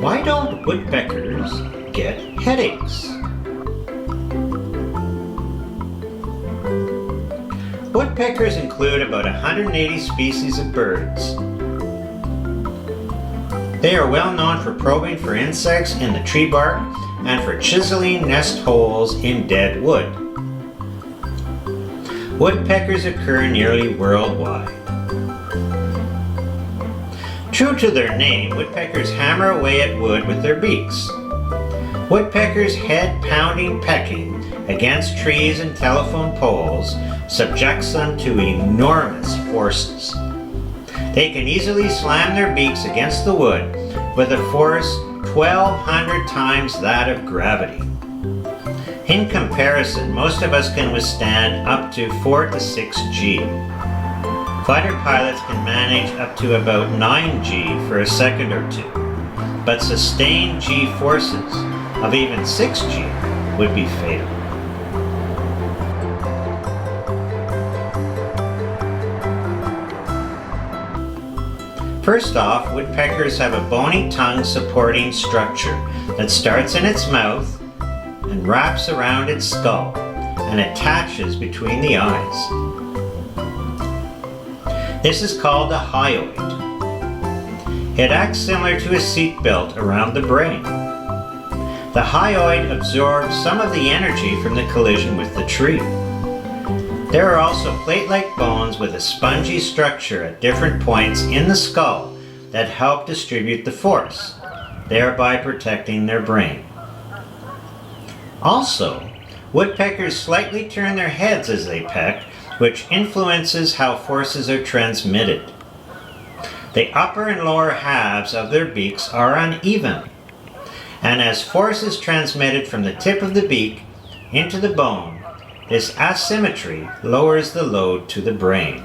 Why don't woodpeckers get headaches? Woodpeckers include about 180 species of birds. They are well known for probing for insects in the tree bark and for chiseling nest holes in dead wood. Woodpeckers occur nearly worldwide. True to their name, woodpeckers hammer away at wood with their beaks. Woodpeckers' head-pounding pecking against trees and telephone poles subjects them to enormous forces. They can easily slam their beaks against the wood with a force 1,200 times that of gravity. In comparison, most of us can withstand up to 4 to 6 G. Fighter pilots can manage up to about 9 G for a second or two, but sustained G forces of even 6 G would be fatal. First off, woodpeckers have a bony tongue supporting structure that starts in its mouth and wraps around its skull and attaches between the eyes. This is called a hyoid. It acts similar to a seatbelt around the brain. The hyoid absorbs some of the energy from the collision with the tree. There are also plate-like bones with a spongy structure at different points in the skull that help distribute the force, thereby protecting their brain. Also, woodpeckers slightly turn their heads as they peck, which influences how forces are transmitted. The upper and lower halves of their beaks are uneven, and as force is transmitted from the tip of the beak into the bone, this asymmetry lowers the load to the brain.